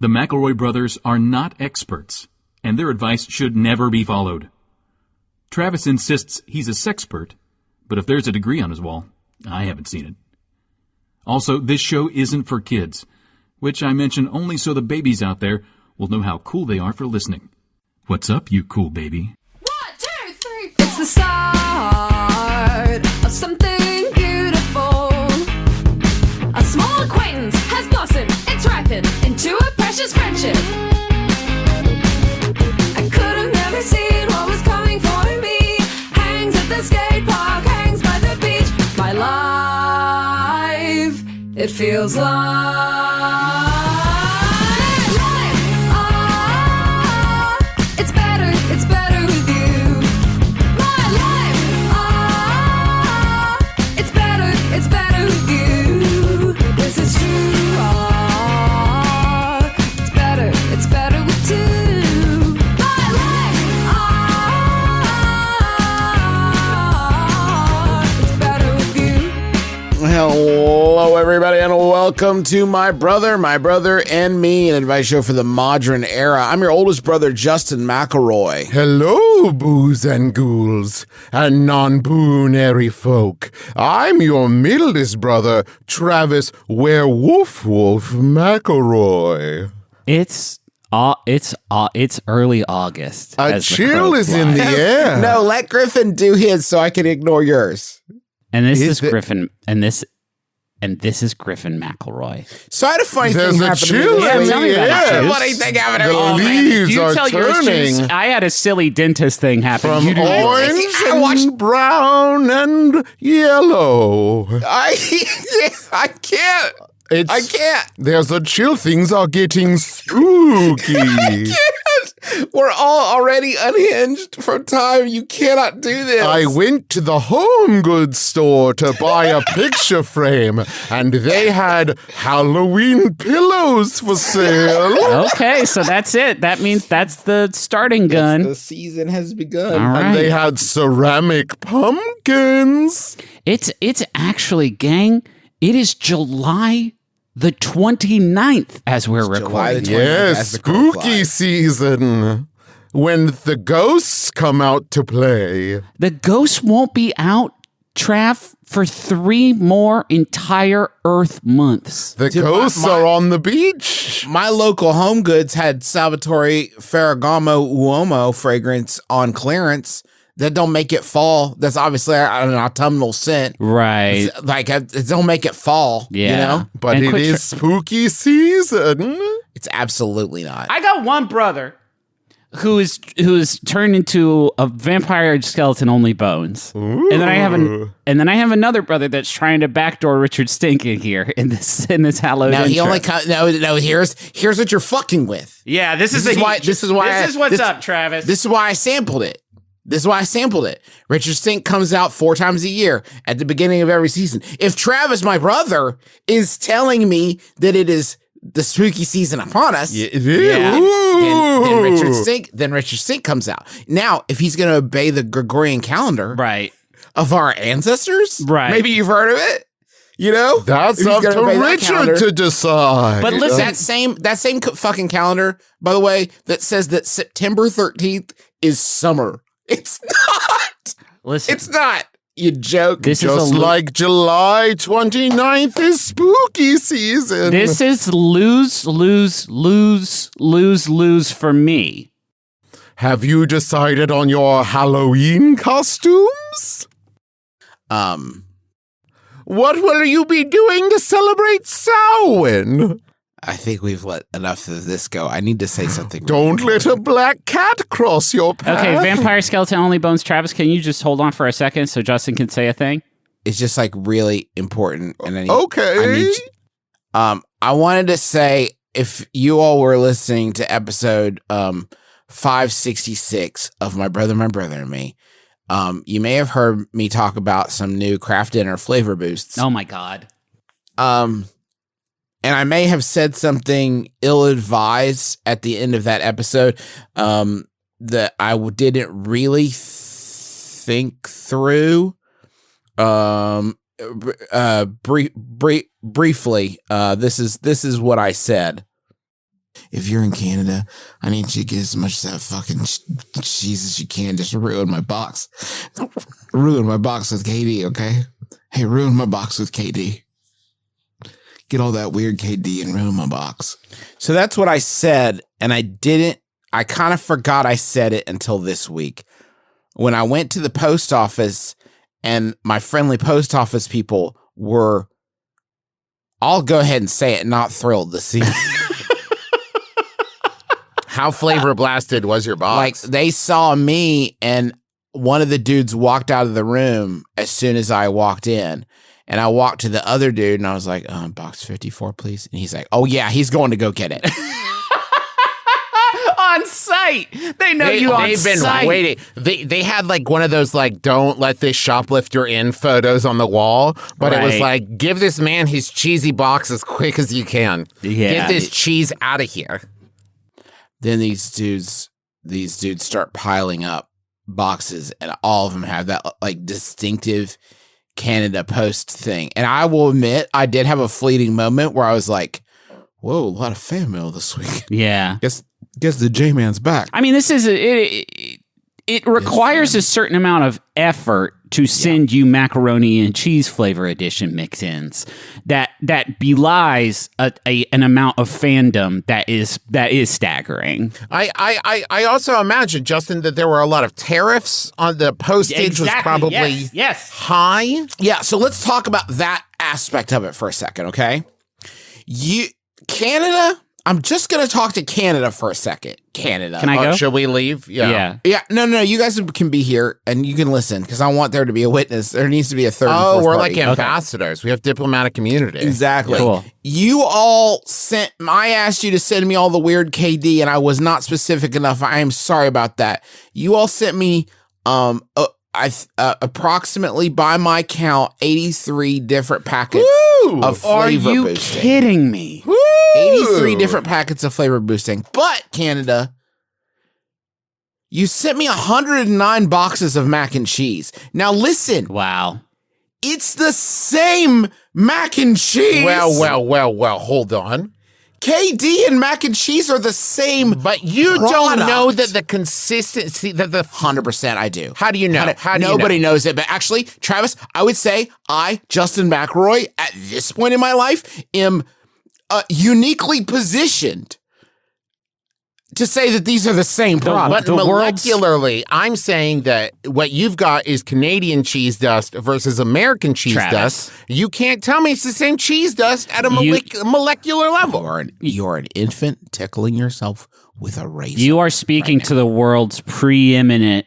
The McElroy brothers are not experts, and their advice should never be followed. Travis insists he's a sexpert, but if there's a degree on his wall, I haven't seen it. Also, this show isn't for kids, which I mention only so the babies out there will know how cool they are for listening. What's up, you cool baby? 1, 2, 3, 4. It's the start of something beautiful. A small acquaintance has blossomed, it's ripened into a precious friendship. I could have never seen what was coming for me. Hangs at the skate park, hangs by the beach. My life, it feels like it's better with you. My life, it's better with you. This is true, it's better with two. My life, it's better with you. Hello, everybody, and welcome to My Brother, and Me, an advice show for the modern era. I'm your oldest brother, Justin McElroy. Hello, boos and ghouls, and non-boonary folk. I'm your middleest brother, Travis Werewolf McElroy. It's early August. A chill is in the air. No, let Griffin do his so I can ignore yours. And this is Griffin, and this is Griffin McElroy. So I had a funny There's thing a happen chill to me. in tell me the about it, air. Juice. Funny thing happened to The me. Oh, man. leaves You are tell yours, Juice. turning I had a silly dentist thing happen. from You do yours. orange I watched- and brown and yellow. I can't. I can't. There's a chill. Things are getting spooky. We're all already unhinged from time. You cannot do this. I went to the home goods store to buy a picture frame, and they had Halloween pillows for sale. Okay, so that's it. That means that's the starting gun. The season has begun. All right. And they had ceramic pumpkins. It's actually, gang, it is July the 29th as we're July the recording. 29th. Yes, as the crow spooky flies. season. When the ghosts come out to play. The ghosts won't be out, Trav, for 3 more entire Earth months. The Dude, ghosts my- are on the beach. My local Home Goods had Salvatore Ferragamo Uomo fragrance on clearance. That don't make it fall. That's obviously an autumnal scent. Right. It's like it don't make it fall. Yeah. You know, But And it quick is spooky season. it's absolutely not. I got one brother who is turned into a vampire skeleton, only bones. And then I have another brother that's trying to backdoor Richard Stink in here in this Halloween. Now he intro. only no. Here's what you're fucking with. Yeah, this is why. This is what's up, Travis. This is why I sampled it. Richard Stink comes out 4 times a year at the beginning of every season. If Travis, my brother, is telling me that it is the spooky season upon us, Yeah. then Richard Stink comes out. Now, if he's going to obey the Gregorian calendar right. of our ancestors, Right. maybe you've heard of it. You know, That's If he's up gonna to obey that Richard calendar. to decide. But listen- that same fucking calendar, by the way, that says that September 13th is summer. It's not. Listen, It's not. You joke. this is Just a like July 29th is spooky season. this is lose for me. Have you decided on your Halloween costumes? What will you be doing to celebrate Samhain? I think we've let enough of this go. I need to say something. Don't let a black cat cross your path. Okay, vampire skeleton only bones. Travis, can you just hold on for a second so Justin can say a thing? It's just like really important. And Okay. I wanted to say, if you all were listening to episode 566 of My Brother, and Me, you may have heard me talk about some new Kraft Dinner flavor boosts. Oh my God. And I may have said something ill-advised at the end of that episode that I didn't really think through. Briefly, this is what I said. If you're in Canada, I need you to get as much of that fucking cheese as you can. Just ruin my box. Ruin my box with KD, okay? Hey, ruin my box with KD. Get all that weird KD and ruin my box. So that's what I said, and I kind of forgot I said it until this week. When I went to the post office, and my friendly post office people were, I'll go ahead and say it, not thrilled to see me. How flavor blasted was your box? Like, they saw me, and one of the dudes walked out of the room as soon as I walked in. And I walked to the other dude, and I was like, box 54, please. And he's like, oh, yeah, he's going to go get it. On site. They know you on they've been site. waiting. They had like one of those like don't let this shoplifter in photos on the wall, but it was Right. like give this man his cheesy box as quick as you can. Yeah. Get this cheese out of here. Then these dudes start piling up boxes, and all of them have that like distinctive Canada Post thing. And I will admit, I did have a fleeting moment where I was like, whoa, a lot of fan mail this week. Yeah. Guess the J-Man's back. I mean, this is it requires a certain amount of effort to send you macaroni and cheese flavor edition mix-ins that belies an amount of fandom that is staggering. I also imagine, Justin, that there were a lot of tariffs on the postage was probably yes. high. Yeah, so let's talk about that aspect of it for a second, okay? Canada, I'm just going to talk to Canada for a second. Canada. Can I go? Should we leave? Yeah. Yeah, no, you guys can be here, and you can listen, because I want there to be a witness. There needs to be a third and Oh, fourth we're party. like ambassadors. We have diplomatic immunity. Exactly. Cool. You all I asked you to send me all the weird KD, and I was not specific enough. I am sorry about that. You all sent me, approximately, by my count, 83 different packets of flavor Are you boosting. kidding me? 83 different packets of flavor boosting. But, Canada, you sent me 109 boxes of mac and cheese. Now, listen. Wow. It's the same mac and cheese. Well, hold on. KD and mac and cheese are the same. But you product. don't know that the consistency, that the 100% I do. How do you know? How do Nobody you know? knows it. But actually, Travis, I would say Justin McElroy, at this point in my life, am uniquely positioned to say that these are the same product. But molecularly, I'm saying that what you've got is Canadian cheese dust versus American cheese Travis. dust. You can't tell me it's the same cheese dust at a molecular level. You're an infant tickling yourself with a razor. You are speaking to the world's preeminent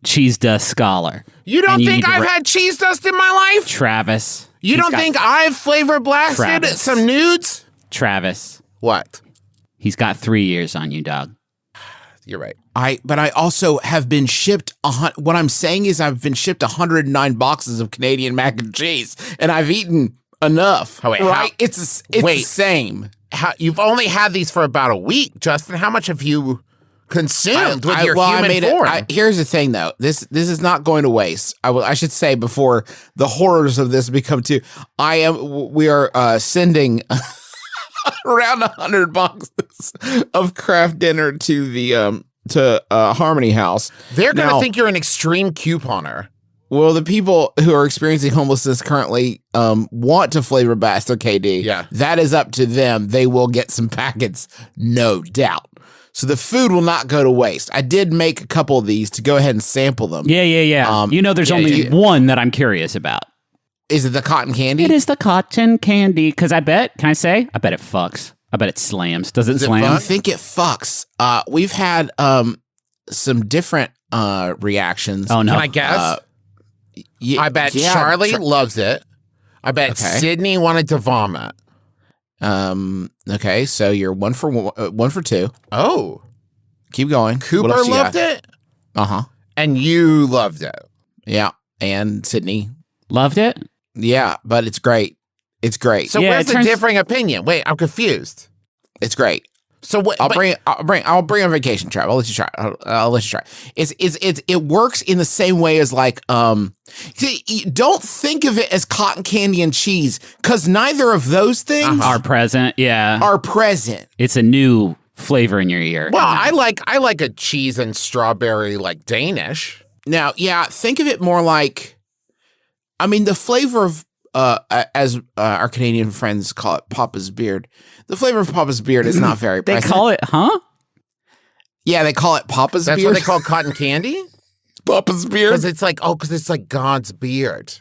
cheese dust scholar. You don't And you think need to I've had cheese dust in my life? Travis. You He's don't got- think I've flavor blasted Travis. some nudes? Travis. What? He's got 3 years on you, dog. You're right. But I also have been shipped. What I'm saying is I've been shipped 109 boxes of Canadian mac and cheese, and I've eaten enough. Oh, wait, right? It's the same. You've only had these for about a week, Justin. How much have you consumed with your human form? Here's the thing, though. This is not going to waste. I should say before the horrors of this become too. We are sending around 100 boxes of craft dinner to the Harmony House. They're going to Now, think you're an extreme couponer. well, the people who are experiencing homelessness currently want to flavor blast their KD. Yeah. That is up to them. They will get some packets, no doubt. So the food will not go to waste. I did make a couple of these to go ahead and sample them. Yeah. There's only one that I'm curious about. Is it the cotton candy? It is the cotton candy, because I bet it fucks. I bet it slams. Does it slam? I think it fucks. We've had some different reactions. Oh, no. Can I guess? I bet Charlie loves it. I bet Sydney wanted to vomit. Okay, so you're one for two. Oh. Keep going. Cooper loved it? Uh-huh. And you loved it. Yeah, and Sydney. Loved it? Yeah, but it's great. It's great. So Yeah, where's it the differing opinion? Wait, I'm confused. It's great. So what? I'll bring on vacation trip. I'll let you try. I'll let you try. It works in the same way as like don't think of it as cotton candy and cheese, because neither of those things Are present, yeah. are present. It's a new flavor in your ear. Well, I like a cheese and strawberry like Danish. Now, yeah, think of it more like, I mean, the flavor of, as our Canadian friends call it, Papa's beard. The flavor of Papa's beard is not very They present. call it, huh? Yeah, they call it Papa's That's beard. what they call cotton candy? Papa's beard. Because it's like God's beard.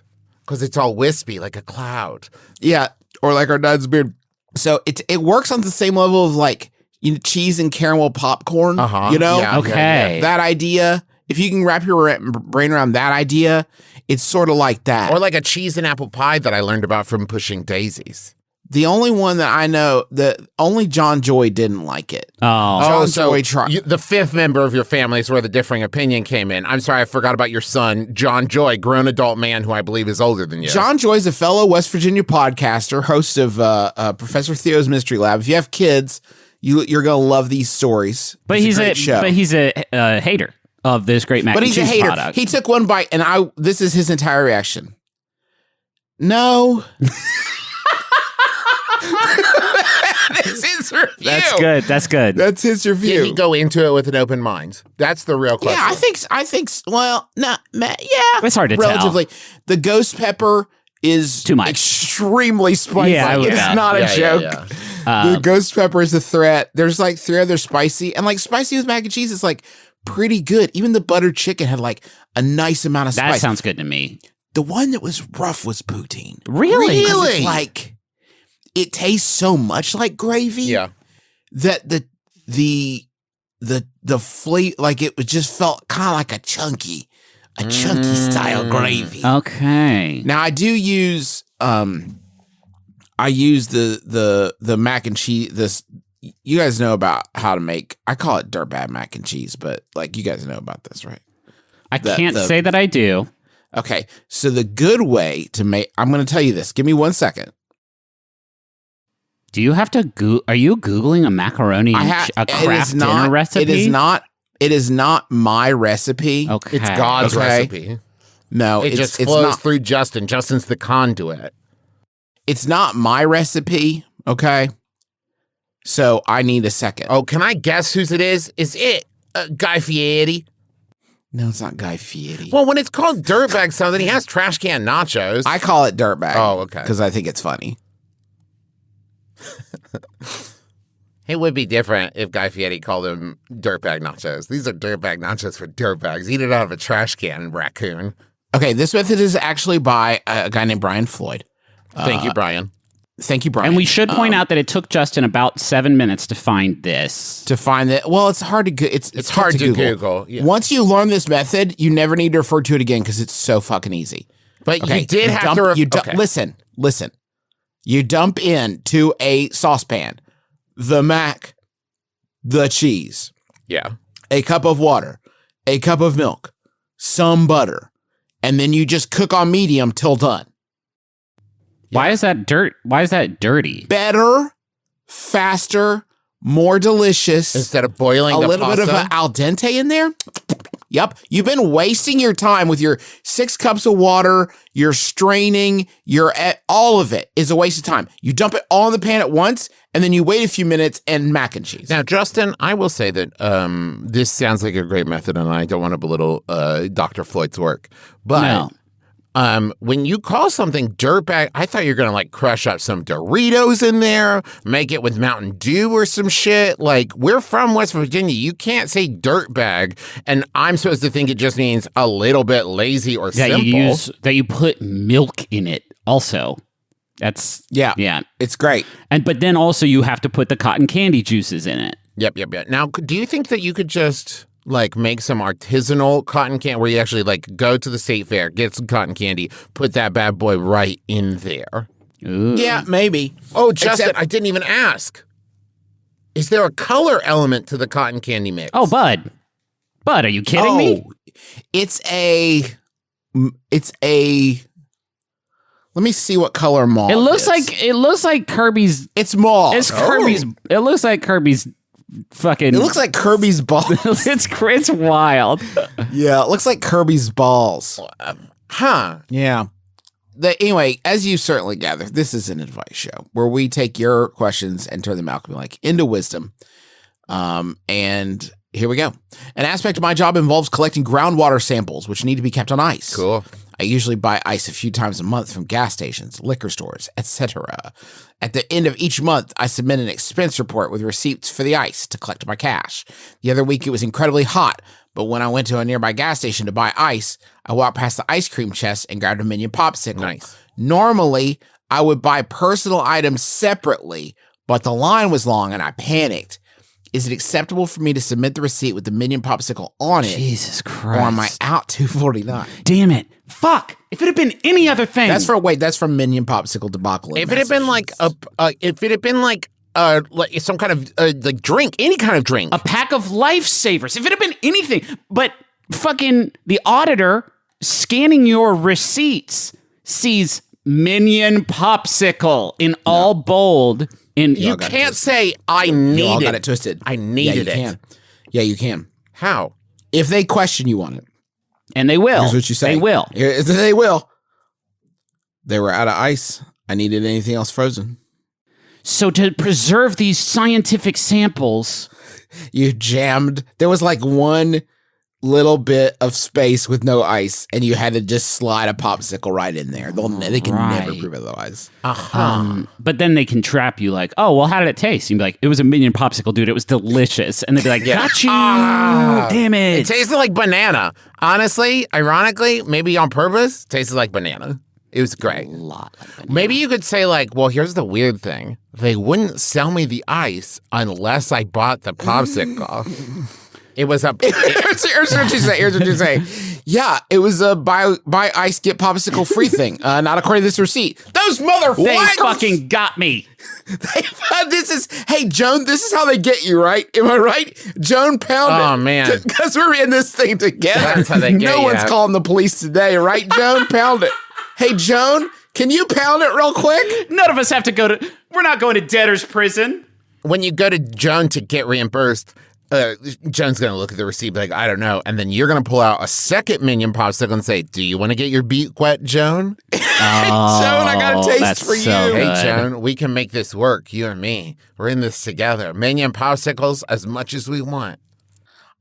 Because it's all wispy like a cloud. Yeah, or like our dad's beard. So it works on the same level of like, you know, cheese and caramel popcorn. Uh-huh. You know? Yeah, Okay. That idea, if you can wrap your brain around that idea, it's sort of like that. Or like a cheese and apple pie that I learned about from pushing daisies. The only one that I know, only John Joy didn't like it. Oh. John Joy tried. The fifth member of your family is where the differing opinion came in. I'm sorry, I forgot about your son, John Joy, grown adult man who I believe is older than you. John Joy's a fellow West Virginia podcaster, host of Professor Theo's Mystery Lab. If you have kids, you're gonna love these stories. But It's he's great show. But he's a hater of this great mac But and he's a cheese hater. product. He took one bite, and this is his entire reaction. No. That's his review. That's good. That's good. That's his review. Did he go into it with an open mind? That's the real question. Yeah, I think. Well, yeah, It's hard to relatively. The ghost pepper is Too much. extremely spicy. Yeah, I would- it's yeah. not a joke. Yeah. The ghost pepper is a threat. There's like 3 other spicy, and like spicy with mac and cheese is like pretty good. Even the buttered chicken had like a nice amount of That spice. sounds good to me. The one that was rough was poutine. Really? 'Cause it's like it tastes so much like gravy. Yeah. That the flavor, like it just felt kind of like a chunky style gravy. Okay. Now I do use I use the mac and cheese. This, you guys know about how to make. I call it Dirtbag Mac and Cheese, but like you guys know about this, right? I can't say that I do. Okay, so the good way to make. I'm going to tell you this. Give me 1 second. Do you have to Are you Googling a macaroni and a craft dinner recipe? It is not. It is not my recipe. Okay. It's God's Okay. recipe. No, It just it's flows not. through Justin. Justin's the conduit. It's not my recipe. Okay, so I need a second. Oh, can I guess whose it is? Is it Guy Fieri? No, it's not Guy Fieri. Well, when it's called Dirtbag something, he has trash can nachos. I call it Dirtbag. Oh, okay. Because I think it's funny. It would be different if Guy Fieri called them dirtbag nachos. These are dirtbag nachos for dirtbags. Eat it out of a trash can, raccoon. Okay, this method is actually by a guy named Brian Floyd. Thank you, Brian. Thank you, Brian. And we should point out that it took Justin about 7 minutes to find this. to find that. Well, it's hard to it's hard tough to Google, yeah. Once you learn this method, you never need to refer to it again because it's so fucking easy. But Okay, you did have to... okay. Listen. You dump into a saucepan the mac, the cheese, Yeah. a cup of water, a cup of milk, some butter, and then you just cook on medium till done. Why is that dirty? Better, faster, more delicious. Instead of boiling a the little pasta. bit of an al dente in there. Yep. You've been wasting your time with your 6 cups of water, your straining, all of it is a waste of time. You dump it all in the pan at once, and then you wait a few minutes and mac and cheese. Now, Justin, I will say that this sounds like a great method, and I don't want to belittle Dr. Floyd's work. But No. when you call something dirtbag, I thought you were going to like crush up some Doritos in there, make it with Mountain Dew or some shit. Like, we're from West Virginia. You can't say dirtbag, and I'm supposed to think it just means a little bit lazy or simple. That you put milk in it also. That's Yeah. Yeah. It's great. But then also you have to put the cotton candy juices in it. Yep. Now, do you think that you could just like make some artisanal cotton candy where you actually like go to the state fair, get some cotton candy, put that bad boy right in there? Ooh. Yeah, maybe. Oh, Justin, Except- I didn't even ask. Is there a color element to the cotton candy mix? Oh, Bud, are you kidding me? It's a. Let me see what color mauve. It looks is. like Kirby's. It's mauve. It's Kirby's. It looks like Kirby's fucking. It looks like Kirby's balls. it's wild. Yeah, it looks like Kirby's balls. Huh. Yeah. Anyway, as you certainly gathered, this is an advice show where we take your questions and turn them out into wisdom. And here we go. An aspect of my job involves collecting groundwater samples, which need to be kept on ice. Cool. I usually buy ice a few times a month from gas stations, liquor stores, etc. At the end of each month, I submit an expense report with receipts for the ice to collect my cash. The other week, it was incredibly hot, but when I went to a nearby gas station to buy ice, I walked past the ice cream chest and grabbed a Minion popsicle. Nice. Normally, I would buy personal items separately, but the line was long and I panicked. Is it acceptable for me to submit the receipt with the Minion popsicle on it? Jesus Or am I Christ. out $2.49? Damn it. Fuck. If it had been any other thing. That's from Minion popsicle debacle. If it had been like some kind of like drink, any kind of drink. a pack of lifesavers. If it had been anything, but fucking the auditor scanning your receipts sees Minion popsicle in all bold. You can't say I need You all it. got it twisted. I needed you it. Can. Yeah, you can. How? If they question you on it, And they will. here's what you say. They will. They will. They were out of ice. I needed anything else frozen. So to preserve these scientific samples, You jammed. There was like one little bit of space with no ice, and you had to just slide a popsicle right in there. They can never Right. prove otherwise. but then they can trap you like, oh, well, how did it taste? You'd be like, it was a Minion popsicle, dude. It was delicious. And they'd be like, got you. Damn It it. tasted like banana. Honestly, ironically, maybe on purpose, tasted like banana. It was great. Maybe you could say like, well, here's the weird thing. They wouldn't sell me the ice unless I bought the popsicle. It was a... Here's what you say. Here's what you say. Yeah, it was a buy ice get popsicle free thing. Not according to this receipt. Those They motherfuckers. fucking got me. Hey Joan, this is how they get you, right? Am I right? Joan pound it. Oh, man. Because we're in this thing together. That's how they get No you. one's calling the police today, right, Joan? Pound it. Hey Joan, can you pound it real quick? None of us have to go to, we're not going to debtor's prison. When you go to Joan to get reimbursed, Joan's going to look at the receipt, be like, I don't know. And then you're going to pull out a second Minion popsicle and say, do you want to get your beak wet, Joan? Joan, I got a taste that's for so you. good. Hey, Joan, we can make this work, you and me. We're in this together. Minion popsicles as much as we want.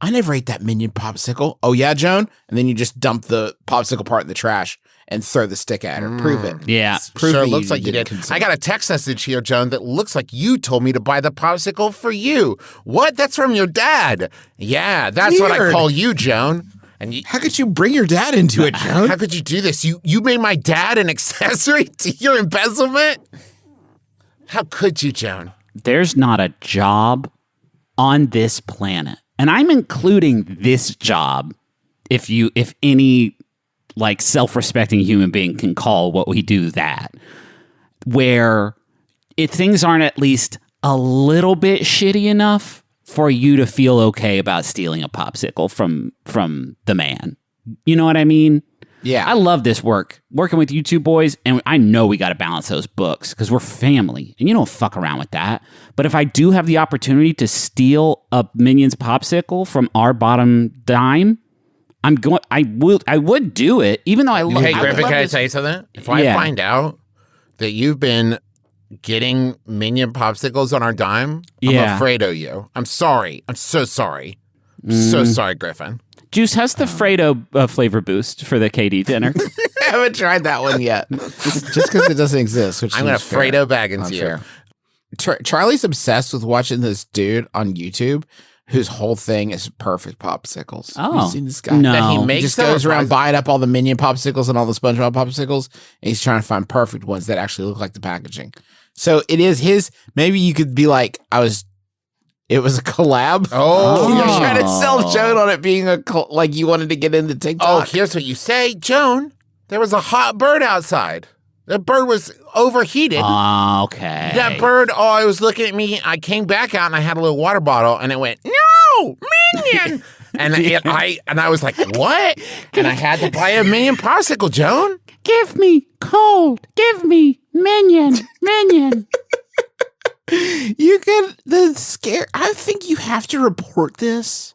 I never ate that Minion popsicle. Oh yeah, Joan? And then you just dump the popsicle part in the trash and throw the stick at her. Prove it. Yeah. Prove Sure that looks like you didn't did. consume I got a text message here, Joan, that looks like you told me to buy the popsicle for you. What? That's from your dad. Yeah, that's what I Weird. call you, Joan. And you, How could you bring your dad into it, Joan? how could you do this? You made my dad an accessory to your embezzlement? How could you, Joan? There's not a job on this planet, and I'm including this job, if any like self-respecting human being can call what we do that, where if things aren't at least a little bit shitty enough for you to feel okay about stealing a popsicle from the man. You know what I mean? Yeah. I love this working with you two boys, and I know we got to balance those books because we're family, and you don't fuck around with that. But if I do have the opportunity to steal a Minions popsicle from our bottom dime, I would do it, even though I love. Hey, I Griffin, love can I this- tell you something? If I Yeah. find out that you've been getting Minion popsicles on our dime, Yeah. I'm afraid of you. I'm sorry. I'm so sorry. So sorry, Griffin. Juice, how's the Fredo flavor boost for the KD dinner? I haven't tried that one yet. Just because it doesn't exist. Which I'm going to seems fair. Fredo Baggins you. Unfair. Charlie's obsessed with watching this dude on YouTube whose whole thing is perfect popsicles. Have Oh, you seen this guy? no. That he He makes just them goes or around buys- buying up all the Minion popsicles and all the SpongeBob popsicles, and he's trying to find perfect ones that actually look like the packaging. So it is his. Maybe you could be like, it was a collab. Oh. You're trying to sell Joan on it being like you wanted to get into Oh, TikTok. here's what you say. Joan, there was a hot bird outside. The bird was overheated. Okay. That bird, it was looking at me. I came back out and I had a little water bottle and it went, no, Minion. and I was like, what? And I had to buy a Minion popsicle, Joan. Give me cold. Give me Minion. Minion. You can I think you have to report this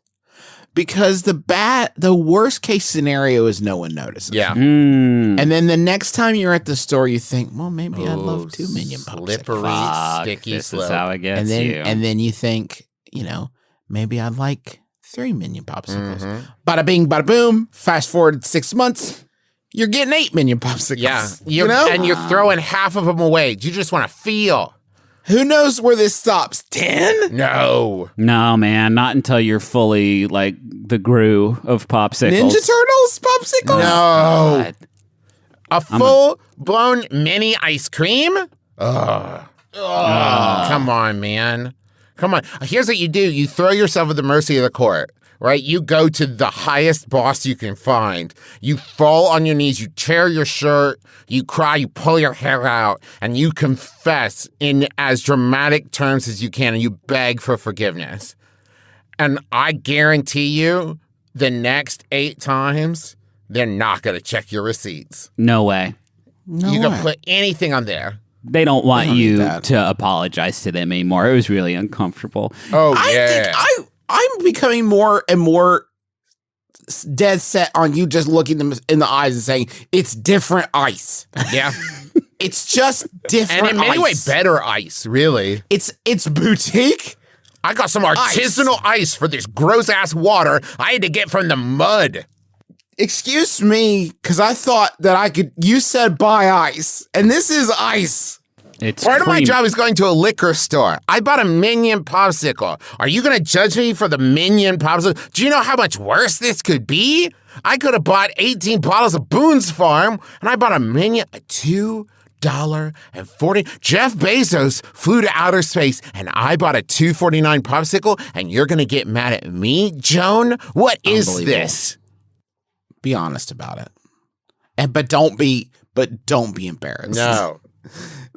because the worst case scenario is no one notices. Yeah. Mm. And then the next time you're at the store, you think, well, maybe I'd love 2 Minion popsicles. Slippery, Fuck, sticky this slope. is how it gets And then you. and then you think, maybe I'd like 3 Minion Popsicles. Bada bing, bada boom. Fast forward 6 months, you're getting 8 Minion Popsicles. Yeah. You know? And you're throwing half of them away. You just want to feel. Who knows where this stops? 10? No. No, man, not until you're fully like the Gru of Popsicles. Ninja Turtles Popsicles? No. God. A full-blown mini ice cream? Ugh. Come on, man. Come on. Here's what you do. You throw yourself at the mercy of the court, right? You go to the highest boss you can find. You fall on your knees. You tear your shirt. You cry. You pull your hair out. And you confess in as dramatic terms as you can. And you beg for forgiveness. And I guarantee you, the next 8 times, they're not going to check your receipts. No way. No You way. can put anything on there. They don't want don't need you that. to apologize to them anymore. It was really uncomfortable. Oh, I yeah. think I'm becoming more and more dead set on you just looking them in the eyes and saying, it's different ice. Yeah. It's just different And in many ways, ice. better ice, really. It's boutique. I got some artisanal ice for this gross-ass water I had to get from the mud. Excuse me, because I thought that you said buy ice, and this is ice. It's Part of my cream. job is going to a liquor store. I bought a Minion Popsicle. Are you going to judge me for the Minion Popsicle? Do you know how much worse this could be? I could have bought 18 bottles of Boone's Farm, and I bought a Minion, a $2.40. Jeff Bezos flew to outer space, and I bought a $2.49 popsicle, and you're going to get mad at me, Joan? What is Unbelievable. this? Be honest about it, but don't be embarrassed. No.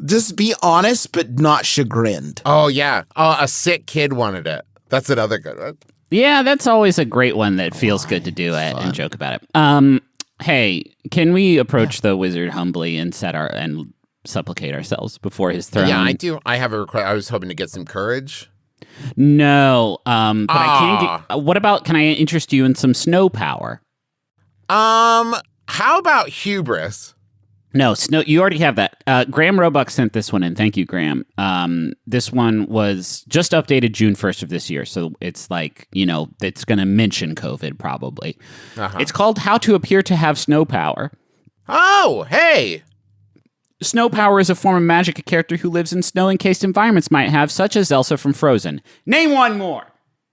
Just be honest, but not chagrined. Oh, yeah. A sick kid wanted it. That's another good one. Yeah, that's always a great one that feels good to do it and joke about it. Hey, can we approach the wizard humbly and and supplicate ourselves before his throne? Yeah, I do. I have a request. I was hoping to get some courage. No, but I can get. What about? Can I interest you in some snow power? How about hubris? No, snow. You already have that. Graham Roebuck sent this one in. Thank you, Graham. This one was just updated June 1st of this year, so it's like it's going to mention COVID probably. It's called "How to Appear to Have Snow Power." Oh, hey. Snow power is a form of magic a character who lives in snow-encased environments might have, such as Elsa from Frozen. Name one more.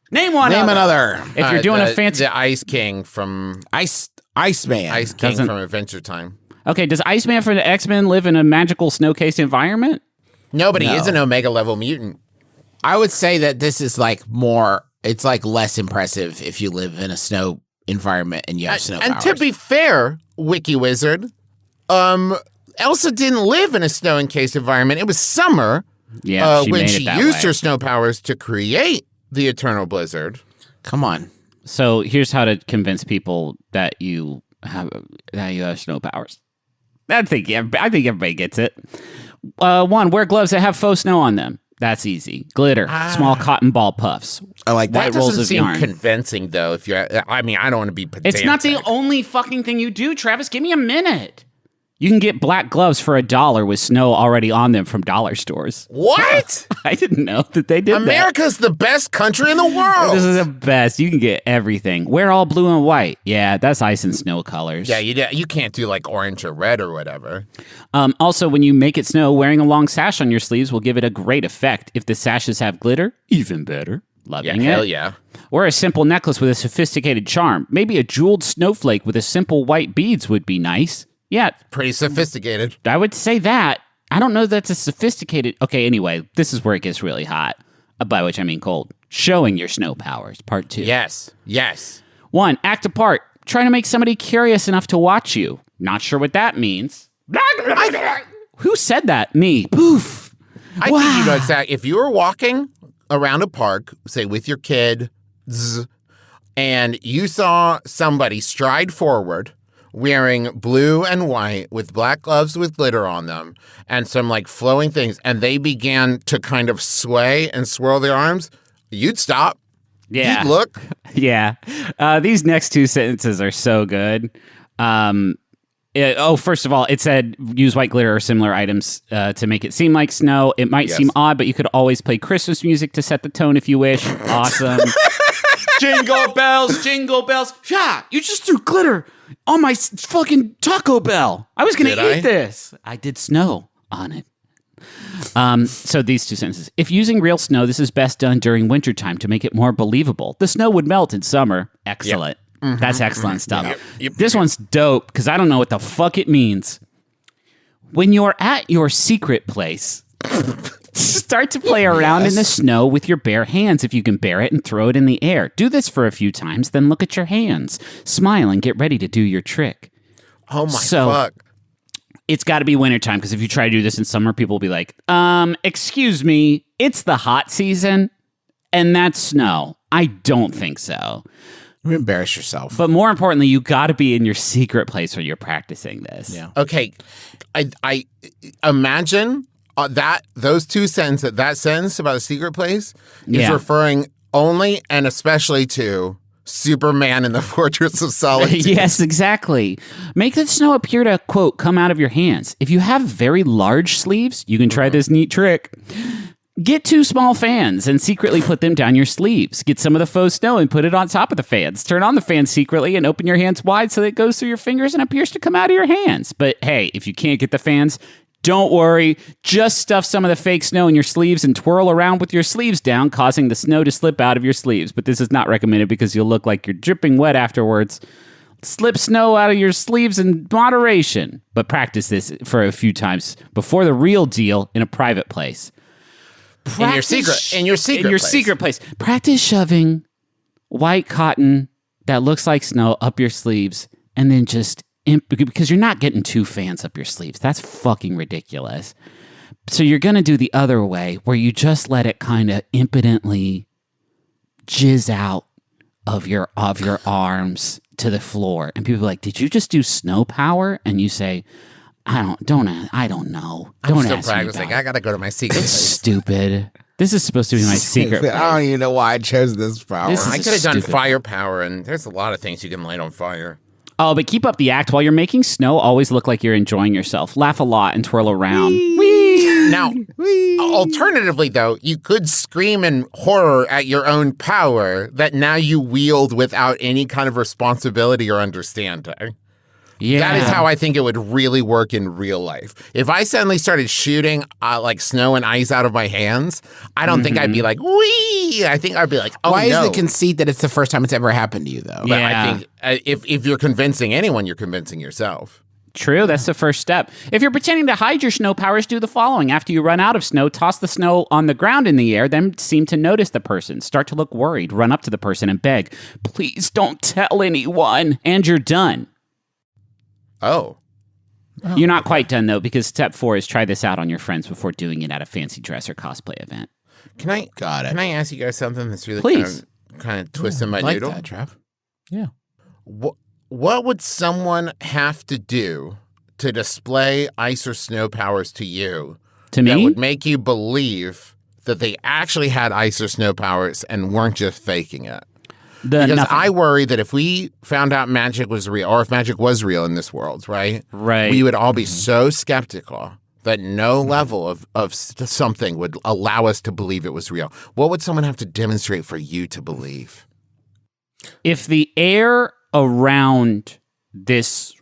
Name another. If you're doing a fancy... The Ice King from... Iceman. Ice King Doesn't- from Adventure Time. Okay, does Iceman from the X-Men live in a magical snow-cased environment? No, but he No. is an Omega-level mutant. I would say that this is like more. It's like less impressive if you live in a snow environment and you have snow And powers. to be fair, Wiki Wizard, Elsa didn't live in a snow-encased environment. It was summer Yeah, she when made she it that used way. her snow powers to create the Eternal Blizzard. Come on. So here's how to convince people that you have snow powers. I think everybody gets it. One, wear gloves that have faux snow on them. That's easy. Glitter, small cotton ball puffs. I like That that. rolls doesn't of seem yarn. convincing, though. If you're, I mean, I don't want to be pedantic. It's not the only fucking thing you do, Travis. Give me a minute. You can get black gloves for $1 with snow already on them from dollar stores. What? I didn't know that they did that. America's the best country in the world. This is the best. You can get everything. Wear all blue and white. Yeah, that's ice and snow colors. Yeah, you can't do like orange or red or whatever. Also, when you make it snow, wearing a long sash on your sleeves will give it a great effect. If the sashes have glitter, even better. Loving it. Hell yeah. Or a simple necklace with a sophisticated charm. Maybe a jeweled snowflake with a simple white beads would be nice. Yeah, Pretty sophisticated. I would say that. I don't know that's a sophisticated... Okay, anyway, this is where it gets really hot. By which I mean cold. Showing your snow powers, part 2. Yes. 1, act a part. Try to make somebody curious enough to watch you. Not sure what that means. Who said that? Me. Poof. I think you know exactly. If you were walking around a park, say with your kid, and you saw somebody stride forward wearing blue and white with black gloves with glitter on them and some like flowing things, and they began to kind of sway and swirl their arms, you'd stop. Yeah. You'd look. Yeah. These next 2 sentences are so good. First of all, it said use white glitter or similar items to make it seem like snow. It might seem odd, but you could always play Christmas music to set the tone if you wish. Awesome. Jingle bells. Yeah, you just threw glitter on my fucking Taco Bell. I was going to eat this. I did snow on it. So these two sentences. If using real snow, this is best done during wintertime to make it more believable. The snow would melt in summer. Excellent. Yep. That's excellent stuff. This one's dope because I don't know what the fuck it means. When you're at your secret place, start to play around in the snow with your bare hands if you can bear it and throw it in the air. Do this for a few times, then look at your hands. Smile and get ready to do your trick. Oh my fuck. It's got to be wintertime because if you try to do this in summer, people will be like, excuse me, it's the hot season and that's snow. I don't think so. You embarrass yourself. But more importantly, you got to be in your secret place where you're practicing this. Yeah. Okay. I imagine those two sentences, that sentence about a secret place is referring only and especially to Superman in the Fortress of Solitude. Yes, exactly. Make the snow appear to, quote, come out of your hands. If you have very large sleeves, you can try this neat trick. Get 2 small fans and secretly put them down your sleeves. Get some of the faux snow and put it on top of the fans. Turn on the fan secretly and open your hands wide so that it goes through your fingers and appears to come out of your hands. But hey, if you can't get the fans, don't worry. Just stuff some of the fake snow in your sleeves and twirl around with your sleeves down, causing the snow to slip out of your sleeves. But this is not recommended because you'll look like you're dripping wet afterwards. Slip snow out of your sleeves in moderation. But practice this for a few times before the real deal in a private place. In your secret place. Practice shoving white cotton that looks like snow up your sleeves and then just because you're not getting 2 fans up your sleeves. That's fucking ridiculous. So you're going to do the other way where you just let it kind of impotently jizz out of your arms to the floor. And people are like, did you just do snow power? And you say, I don't know. I'm still practicing. I got to go to my secret place. Stupid. This is supposed to be my secret place. I don't even know why I chose this power. I could have done firepower, and there's a lot of things you can light on fire. Oh, but keep up the act. While you're making snow, always look like you're enjoying yourself. Laugh a lot and twirl around. Now, alternatively, though, you could scream in horror at your own power that now you wield without any kind of responsibility or understanding. Yeah. That is how I think it would really work in real life. If I suddenly started shooting like snow and ice out of my hands, I don't think I'd be like, wee! I think I'd be like, oh, Why no. is the conceit that it's the first time it's ever happened to you, though? But I think if you're convincing anyone, you're convincing yourself. True, that's the first step. If you're pretending to hide your snow powers, do the following. After you run out of snow, toss the snow on the ground in the air, then seem to notice the person. Start to look worried. Run up to the person and beg, please don't tell anyone. And you're done. Oh. You're not quite done, though, because step 4 is try this out on your friends before doing it at a fancy dress or cosplay event. Can I ask you guys something that's really kind of twisting my like noodle? That, Trev. Yeah. What would someone have to do to display ice or snow powers to you to me that would make you believe that they actually had ice or snow powers and weren't just faking it? Because I worry that if we found out magic was real, or if magic was real in this world, right, we would all be so skeptical that no level of something would allow us to believe it was real. What would someone have to demonstrate for you to believe? If the air around this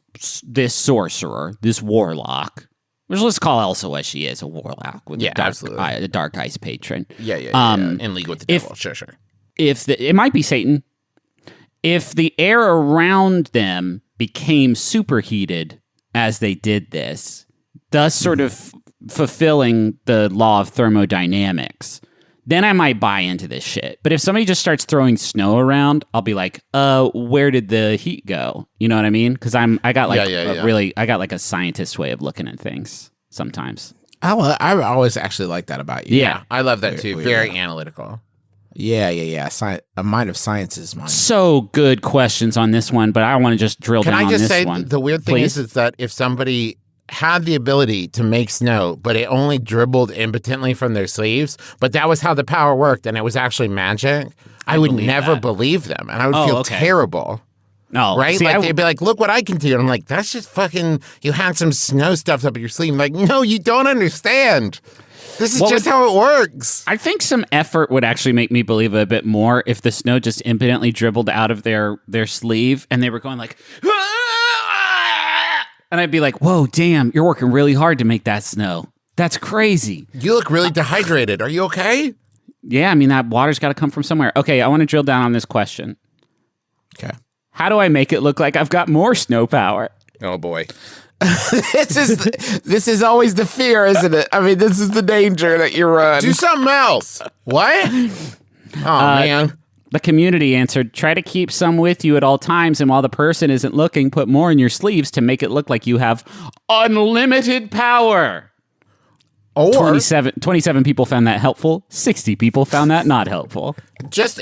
sorcerer, this warlock, which let's call Elsa what she is, a warlock with a dark ice patron. Yeah. In league with the devil, sure. It might be Satan. If the air around them became superheated as they did this, thus sort of fulfilling the law of thermodynamics, then I might buy into this shit. But if somebody just starts throwing snow around, I'll be like, where did the heat go? You know what I mean? Because I got like a scientist way of looking at things sometimes. I always actually like that about you. Yeah, I love that too. Very analytical. Yeah. A mind of science is mine. So good questions on this one, but I want to just drill down on this one. Can I just say, the weird thing is that if somebody had the ability to make snow, but it only dribbled impotently from their sleeves, but that was how the power worked, and it was actually magic, I would never believe them, and I would feel terrible. No, right? see, Like they'd be like, look what I can do. And I'm like, that's just fucking, you had some snow stuffed up your sleeve. I'm like, no, you don't understand. This is just how it works. I think some effort would actually make me believe it a bit more if the snow just impotently dribbled out of their sleeve and they were going like, "Ah!" And I'd be like, whoa, damn, you're working really hard to make that snow. That's crazy. You look really dehydrated. Are you okay? Yeah, I mean, that water's got to come from somewhere. Okay, I want to drill down on this question. Okay. How do I make it look like I've got more snow power? Oh, boy. This is always the fear, isn't it? I mean, this is the danger that you run. Do something else. What? Oh, man. The community answered, try to keep some with you at all times, and while the person isn't looking, put more in your sleeves to make it look like you have unlimited power. Or 27 people found that helpful. 60 people found that not helpful. just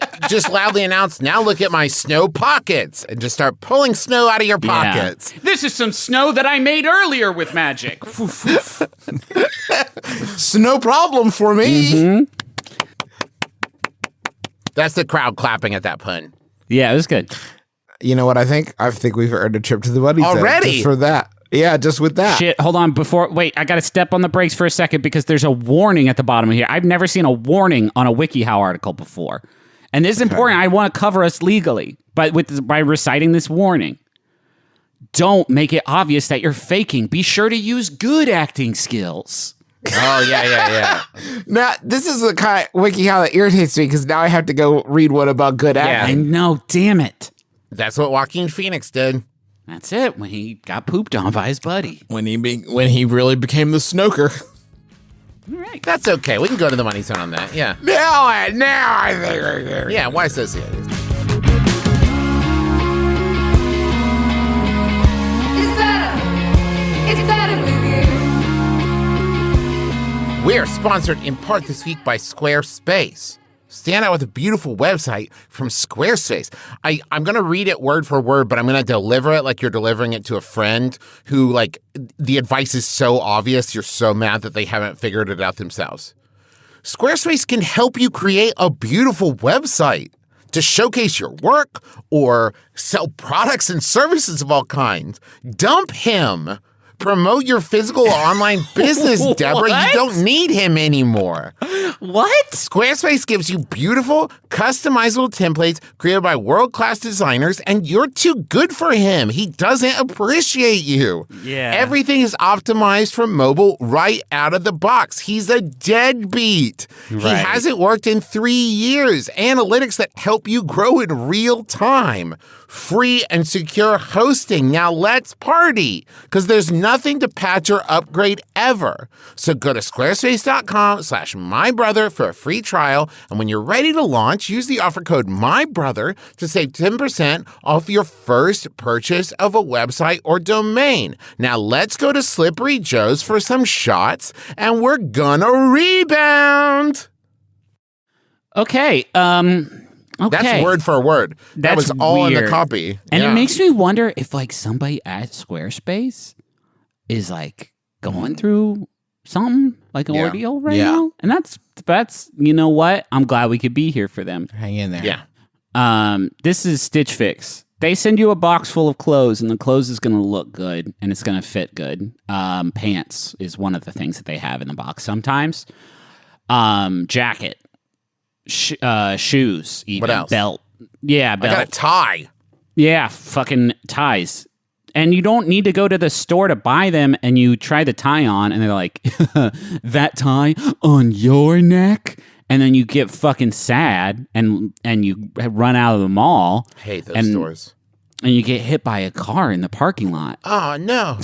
loudly announce, now look at my snow pockets, and just start pulling snow out of your pockets. Yeah. This is some snow that I made earlier with magic. No problem for me. Mm-hmm. That's the crowd clapping at that pun. Yeah, it was good. You know what I think? I think we've earned a trip to the Bunny Zone Already? just for that. Yeah, just with that. Shit, hold on. Wait, I got to step on the brakes for a second because there's a warning at the bottom of here. I've never seen a warning on a WikiHow article before. And this is important. I want to cover us legally by reciting this warning. Don't make it obvious that you're faking. Be sure to use good acting skills. Oh, yeah. Now, this is the kind of WikiHow that irritates me because now I have to go read one about good I acting. know, damn it. That's what Joaquin Phoenix did. That's it, when he got pooped on by his buddy. When he really became the Snoker. All right. That's okay. We can go to the money zone on that. Yeah. Now I think we're there. Yeah, why associate? It's better. It's better with you. We are sponsored in part this week by Squarespace. Stand out with a beautiful website from Squarespace. I'm going to read it word for word, but I'm going to deliver it like you're delivering it to a friend who, like, the advice is so obvious, you're so mad that they haven't figured it out themselves. Squarespace can help you create a beautiful website to showcase your work or sell products and services of all kinds. Dump him. Promote your physical or online business, Deborah. You don't need him anymore. What? Squarespace gives you beautiful, customizable templates created by world-class designers, and you're too good for him. He doesn't appreciate you. Yeah. Everything is optimized for mobile right out of the box. He's a deadbeat. Right. He hasn't worked in 3 years. Analytics that help you grow in real time. Free and secure hosting. Now let's party, because there's nothing to patch or upgrade ever. So go to squarespace.com/mybrother for a free trial. And when you're ready to launch, use the offer code MYBROTHER to save 10% off your first purchase of a website or domain. Now let's go to Slippery Joe's for some shots, and we're gonna rebound. Okay, okay. That's word for word. That That's was all in weird. the copy. And Yeah. it makes me wonder if, like, somebody at Squarespace is, like, going through something, like an ordeal right now. And that's, you know what? I'm glad we could be here for them. Hang in there. Yeah. This is Stitch Fix. They send you a box full of clothes, and the clothes is going to look good, and it's going to fit good. Pants is one of the things that they have in the box sometimes. Jacket. Shoes, even. What else? Belt. Yeah, belt. I got a tie. Yeah, fucking ties. And you don't need to go to the store to buy them, and you try the tie on, and they're like, that tie on your neck? And then you get fucking sad, and you run out of the mall. Hate those stores. And you get hit by a car in the parking lot. Oh, no.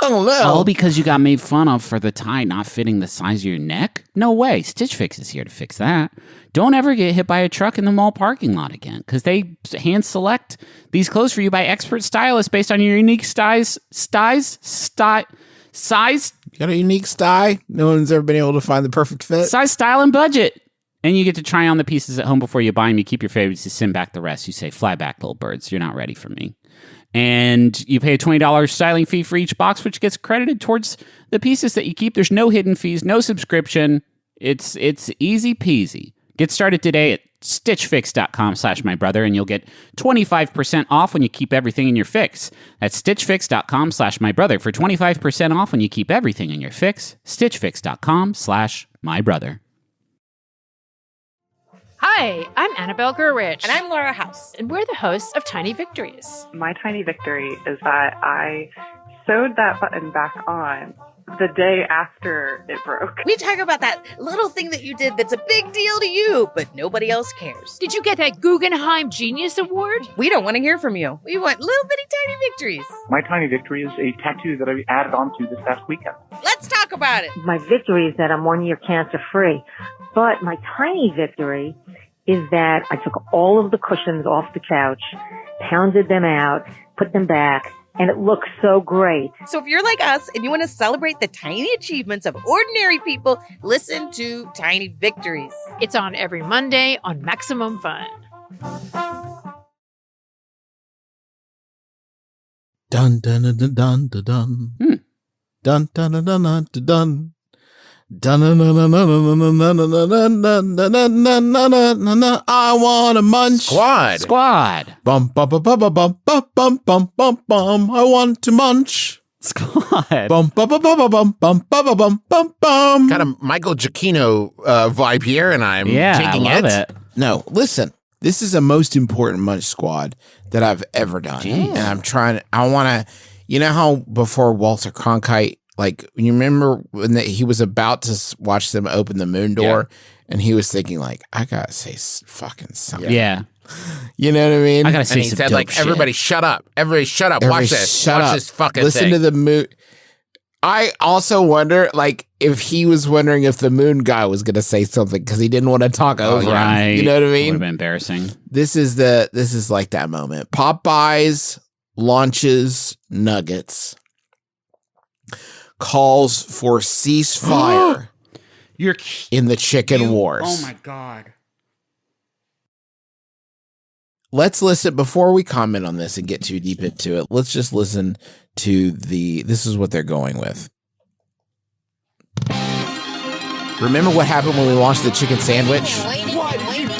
Oh, no. All because you got made fun of for the tie not fitting the size of your neck? No way. Stitch Fix is here to fix that. Don't ever get hit by a truck in the mall parking lot again, because they hand select these clothes for you by expert stylists based on your unique size. You got a unique style. No one's ever been able to find the perfect fit. Size, style, and budget. And you get to try on the pieces at home before you buy them. You keep your favorites, you send back the rest. You say, fly back, little birds. You're not ready for me. And you pay a $20 styling fee for each box, which gets credited towards the pieces that you keep. There's no hidden fees, no subscription. It's easy peasy. Get started today at stitchfix.com/mybrother, and you'll get 25% off when you keep everything in your fix. That's stitchfix.com/mybrother for 25% off when you keep everything in your fix. stitchfix.com/mybrother. Hi, I'm Annabelle Gurrich. And I'm Laura House. And we're the hosts of Tiny Victories. My tiny victory is that I sewed that button back on the day after it broke. We talk about that little thing that you did that's a big deal to you, but nobody else cares. Did you get that Guggenheim Genius Award? We don't want to hear from you. We want little bitty tiny victories. My tiny victory is a tattoo that I added onto this past weekend. Let's talk about it. My victory is that I'm 1 year cancer free. But my tiny victory is that I took all of the cushions off the couch, pounded them out, put them back, and it looks so great. So if you're like us and you want to celebrate the tiny achievements of ordinary people, listen to Tiny Victories. It's on every Monday on Maximum Fun. Dun dun dun dun dun dun dun. Dun dun dun dun dun dun. Dun dun dun dun dun dun dun dun dun. I want to munch. Squad. Bum bum bum bum bum bum bum bum bum bum. I want to munch. Squad. Bum bum bum bum bum bum bum bum bum bum. Got a Michael Giacchino vibe here, and I'm taking I love it. No, listen. This is the most important munch squad that I've ever done, and I'm trying. I want to. You know how before Walter Cronkite. Like, you remember when he was about to watch them open the moon door, and he was thinking, like, I gotta say fucking something. Yeah. You know what I mean? I gotta say And he some said, dope like, shit. everybody shut up. Everybody shut up. Everybody Watch this. shut Watch up. this fucking Listen thing. to the moon. I also wonder, like, if he was wondering if the moon guy was gonna say something because he didn't want to talk over him. You know what I Would mean? have been embarrassing. This is like that moment. Popeyes launches nuggets. Calls for ceasefire in the chicken wars. Oh my God. Let's listen before we comment on this and get too deep into it. Let's just listen to this is what they're going with. Remember what happened when we launched the chicken sandwich?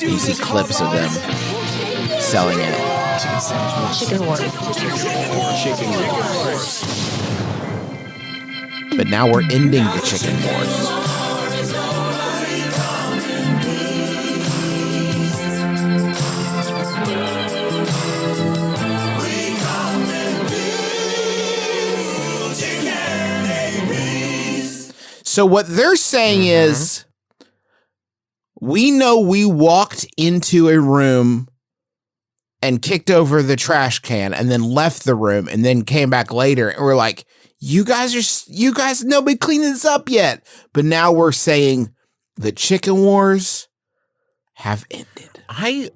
You see clips of them selling it. Chicken wars. But now we're ending the chicken wars. So what they're saying is, we know we walked into a room and kicked over the trash can and then left the room and then came back later and we're like, you guys, nobody cleaned this up yet. But now we're saying the chicken wars have ended. I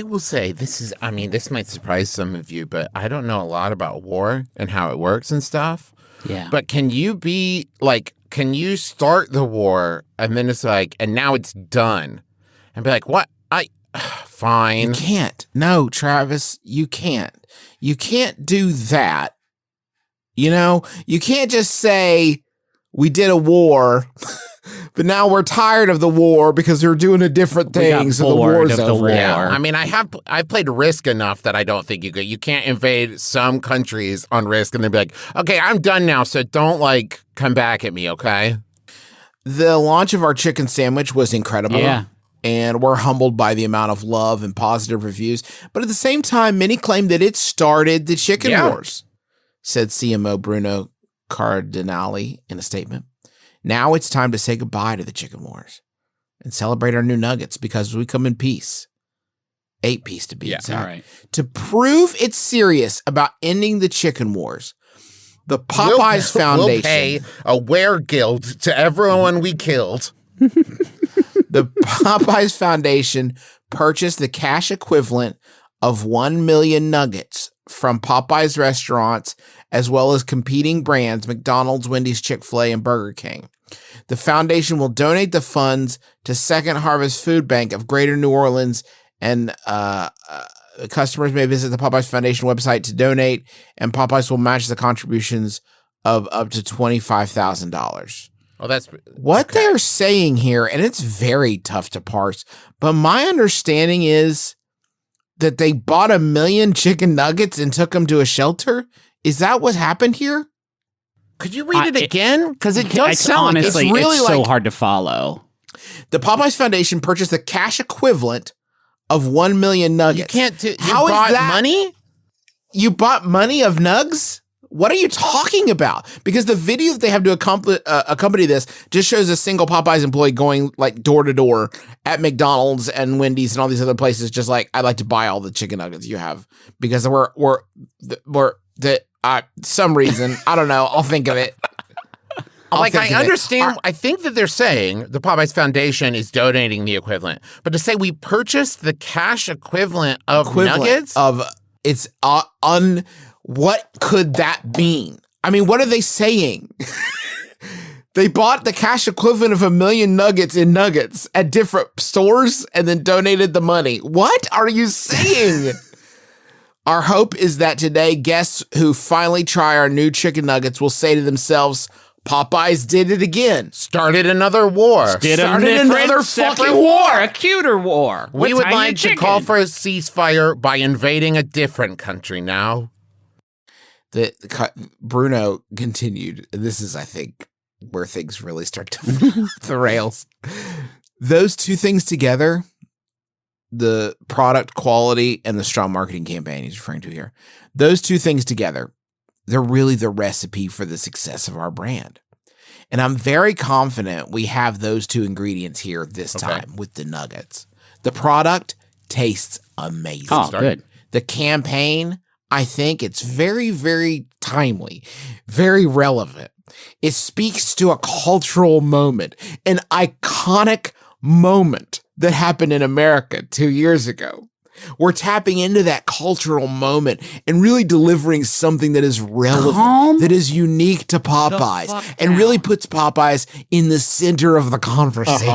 will say this might surprise some of you, but I don't know a lot about war and how it works and stuff. Yeah. But can you start the war and then it's like, and now it's done and be like, what? Fine. You can't. No, Travis, you can't. You can't do that. You know, you can't just say we did a war, but now we're tired of the war because they're doing a different thing. So the war's over. Yeah. I mean, I've played Risk enough that I don't think you can't invade some countries on Risk and then be like, okay, I'm done now. So don't like come back at me. Okay. The launch of our chicken sandwich was incredible. Yeah. And we're humbled by the amount of love and positive reviews. But at the same time, many claim that it started the chicken wars, said CMO Bruno Cardinali in a statement. Now it's time to say goodbye to the chicken wars and celebrate our new nuggets because we come in peace. 8-piece to be exact. All right. To prove it's serious about ending the chicken wars, the Popeyes Foundation will pay a wear guild to everyone we killed. The Popeyes Foundation purchased the cash equivalent of 1 million nuggets from Popeyes restaurants, as well as competing brands, McDonald's, Wendy's, Chick-fil-A, and Burger King. The foundation will donate the funds to Second Harvest Food Bank of Greater New Orleans, and customers may visit the Popeyes Foundation website to donate, and Popeyes will match the contributions of up to $25,000. Oh, that's what they're saying here, and it's very tough to parse, but my understanding is that they bought 1 million chicken nuggets and took them to a shelter. Is that what happened here? Could you read it again? Because it does It's sound honestly, it's really so like- hard to follow. The Popeyes Foundation purchased the cash equivalent of 1 million nuggets. you can't. How is bought that money? You bought money of nugs? What are you talking about? Because the video that they have to accompany this just shows a single Popeyes employee going like door to door at McDonald's and Wendy's and all these other places, just like, I'd like to buy all the chicken nuggets you have because we're some reason, I don't know. I'll think of it. I understand. I think that they're saying the Popeyes Foundation is donating the equivalent, but to say we purchased the cash equivalent of nuggets of it's what could that mean? I mean, what are they saying? They bought the cash equivalent of 1 million nuggets in nuggets at different stores and then donated the money. What are you saying? Our hope is that today guests who finally try our new chicken nuggets will say to themselves, Popeyes did it again. Started another war. Started another fucking war. A cuter war. We would Tiny like chicken. to call for a ceasefire by invading a different country now. Bruno continued. This is, I think, where things really start to fall off the rails. Those two things together, the product quality and the strong marketing campaign he's referring to here, those two things together, they're really the recipe for the success of our brand. And I'm very confident we have those two ingredients here this time with the nuggets. The product tastes amazing. Oh, good. The campaign, I think it's very, very timely, very relevant. It speaks to a cultural moment, an iconic moment that happened in America 2 years ago. We're tapping into that cultural moment and really delivering something that is relevant, that is unique to Popeyes, and really puts Popeyes in the center of the conversation.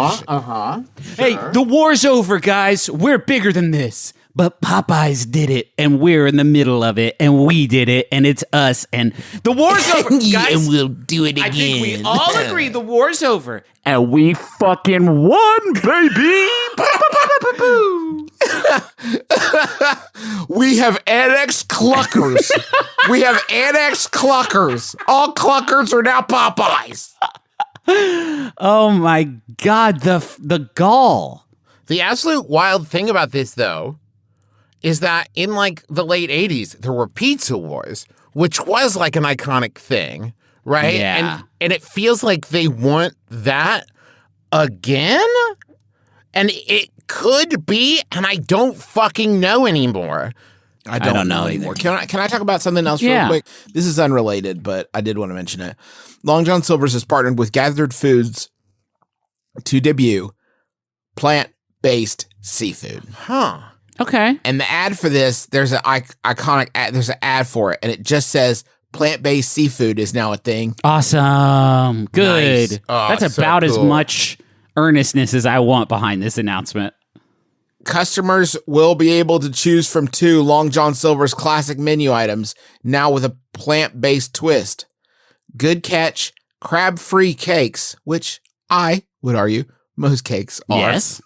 Hey, the war's over, guys. We're bigger than this. But Popeyes did it, and we're in the middle of it, and we did it, and it's us, and the war's over, guys. And we'll do it again. I think we all agree the war's over, and we fucking won, baby. We have annexed Cluckers. We have annexed Cluckers. All Cluckers are now Popeyes. Oh my God, the gall. The absolute wild thing about this, though, is that in like the late 80s, there were pizza wars, which was like an iconic thing, right? Yeah. And it feels like they want that again? And it could be, and I don't fucking know anymore. I don't know anymore. Can I talk about something else real quick? This is unrelated, but I did want to mention it. Long John Silver's has partnered with Gathered Foods to debut plant-based seafood. Huh. Okay. And the ad for this, there's an iconic ad, there's an ad for it, and it just says plant-based seafood is now a thing. Awesome. Good. Nice. Oh, That's so about as cool. much earnestness as I want behind this announcement. Customers will be able to choose from 2 Long John Silver's classic menu items, now with a plant-based twist. Good catch, crab-free cakes, which I would argue most cakes are. Yes.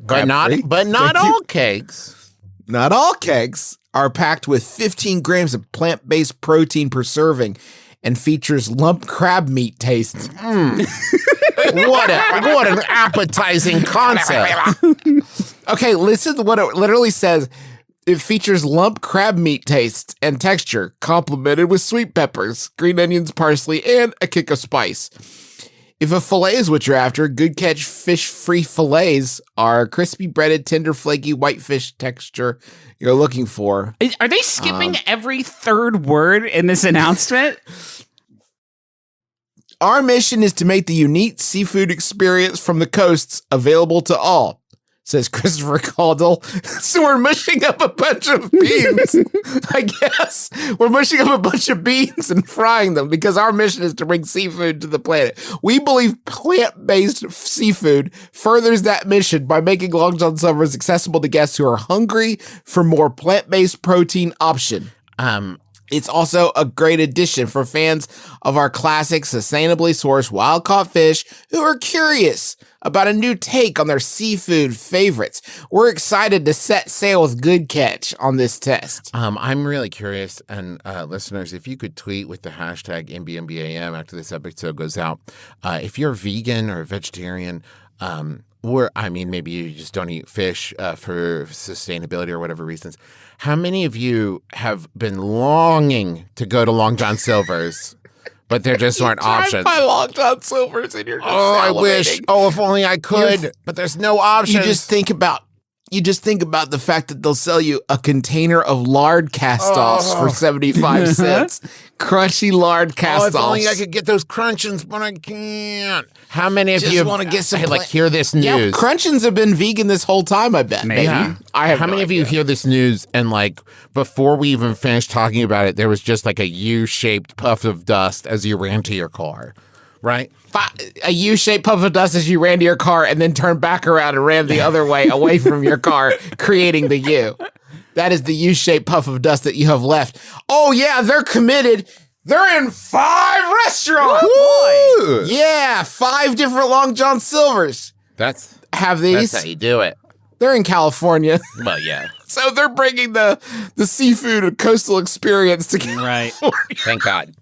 But not all cakes. Not all cakes are packed with 15 grams of plant-based protein per serving and features lump crab meat taste. What an appetizing concept. Okay, listen to what it literally says. It features lump crab meat taste and texture, complemented with sweet peppers, green onions, parsley, and a kick of spice. If a fillet is what you're after, Good Catch fish-free fillets are crispy, breaded, tender, flaky, white fish texture you're looking for. Are they skipping every third word in this announcement? Our mission is to make the unique seafood experience from the coasts available to all, says Christopher Caldwell. So we're mushing up a bunch of beans, I guess. We're mushing up a bunch of beans and frying them because our mission is to bring seafood to the planet. We believe plant-based seafood furthers that mission by making Long John Silver's accessible to guests who are hungry for more plant-based protein option. It's also a great addition for fans of our classic, sustainably sourced wild-caught fish who are curious about a new take on their seafood favorites. We're excited to set sail with Good Catch on this test. I'm really curious, and listeners, if you could tweet with the hashtag MBMBaM after this episode goes out, if you're vegan or vegetarian, or maybe you just don't eat fish for sustainability or whatever reasons. How many of you have been longing to go to Long John Silver's, but there just aren't options? By Long John Silver's and you're just I wish. Oh, if only I could. But there's no options. You just think about the fact that they'll sell you a container of lard cast-offs for 75 cents. Crunchy lard cast-offs. If only I could get those crunchins, but I can't. How many of you want to get some hear this news? Yeah, crunchins have been vegan this whole time, I bet. Maybe. Yeah. How many of you hear this news and before we even finished talking about it, there was just a U-shaped puff of dust as you ran to your car, right? A U-shaped puff of dust as you ran to your car and then turned back around and ran the other way away from your car, creating the U. That is the U-shaped puff of dust that you have left. Oh, yeah, they're committed. They're in 5 restaurants. Woo! Yeah, 5 different Long John Silver's. Have these. That's how you do it. They're in California. Well, yeah. So they're bringing the seafood and coastal experience together. Right. Thank God.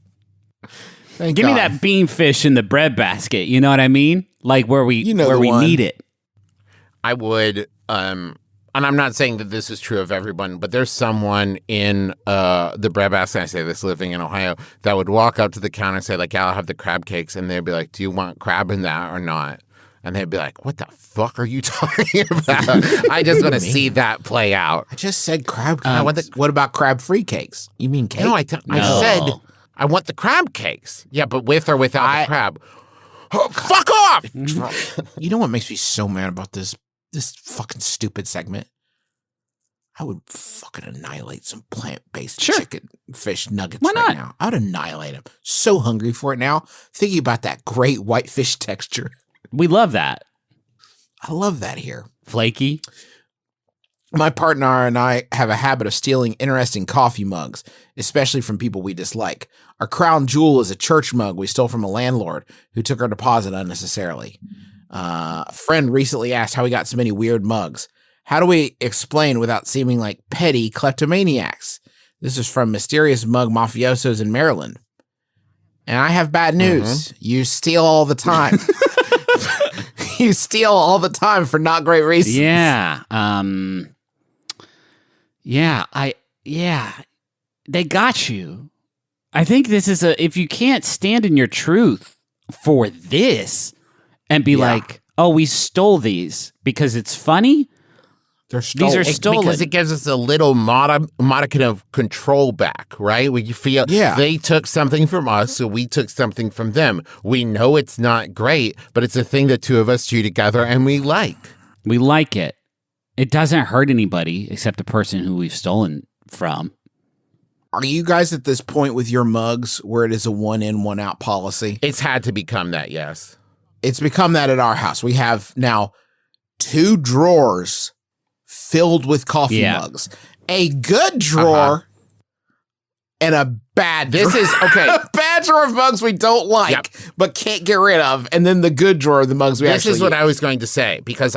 Give me that bean fish in the bread basket. You know what I mean? Where we need it. I would. And I'm not saying that this is true of everyone, but there's someone in the bread basket, I say this living in Ohio, that would walk up to the counter and say, I'll have the crab cakes. And they'd be like, do you want crab in that or not? And they'd be like, what the fuck are you talking about? I just want to see that play out. I just said crab cakes. What about crab-free cakes? You mean cake? No, I said I want the crab cakes. Yeah, but with or without the crab. Oh, fuck off! You know what makes me so mad about this fucking stupid segment? I would fucking annihilate some plant-based chicken fish nuggets right now. I would annihilate them. So hungry for it now. Thinking about that great white fish texture. We love that. I love that here. Flaky. My partner and I have a habit of stealing interesting coffee mugs, especially from people we dislike. Our crown jewel is a church mug we stole from a landlord who took our deposit unnecessarily. A friend recently asked how we got so many weird mugs. How do we explain without seeming like petty kleptomaniacs? This is from Mysterious Mug Mafiosos in Maryland. And I have bad news. You steal all the time. You steal all the time for not great reasons. Yeah. They got you. I think this is if you can't stand in your truth for this and be like, oh, we stole these because it's funny. These are stolen. Because it gives us a little modicum of control back, right? We feel they took something from us, so we took something from them. We know it's not great, but it's a thing that two of us do together and we like. We like it. It doesn't hurt anybody except the person who we've stolen from. Are you guys at this point with your mugs where it is a one in, one out policy? It's had to become that, yes. It's become that at our house. We have now 2 drawers filled with coffee mugs. A good drawer and a bad drawer. This is, okay. A bad drawer of mugs we don't like, but can't get rid of. And then the good drawer of the mugs we actually This is what I was going to say, because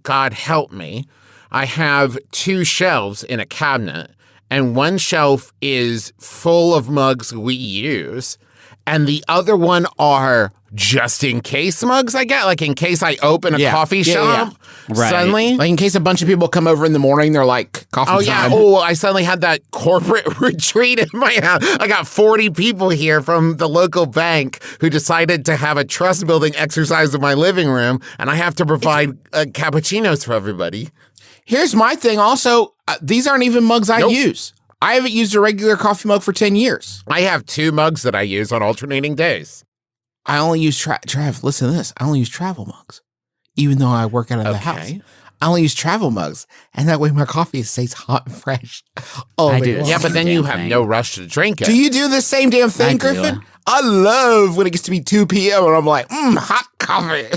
God help me, I have 2 shelves in a cabinet, and one shelf is full of mugs we use, and the other one are just in case mugs I get, like in case I open a coffee shop suddenly. Like in case a bunch of people come over in the morning, they're like, coffee time. Oh, I suddenly had that corporate retreat in my house. I got 40 people here from the local bank who decided to have a trust building exercise in my living room, and I have to provide cappuccinos for everybody. Here's my thing also. These aren't even mugs I use. I haven't used a regular coffee mug for 10 years. I have 2 mugs that I use on alternating days. I only use Trav, listen to this. I only use travel mugs, even though I work out of the house. I only use travel mugs, and that way my coffee stays hot and fresh. I do. Yeah, but then you have no rush to drink it. Do you do the same damn thing, Griffin? I love when it gets to be 2 p.m. and I'm like, hot coffee.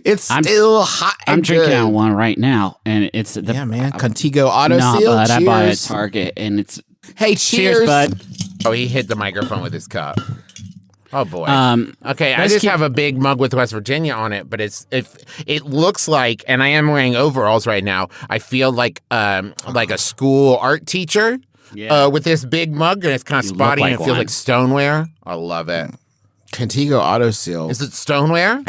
It's still hot and I'm drinking good. out one right now, and it's Contigo Auto Seal. Bud, Cheers. I buy it at Target, and it's... Hey, cheers. Cheers, bud. Oh, he hit the microphone with his cup. Oh boy. Okay, I let's just keep- have a big mug with West Virginia on it, but it looks like, and I am wearing overalls right now. I feel like a school art teacher with this big mug, and it's kind of You look spotty, like and it feels one. like stoneware. I love it. Contigo Auto Seal Is it stoneware?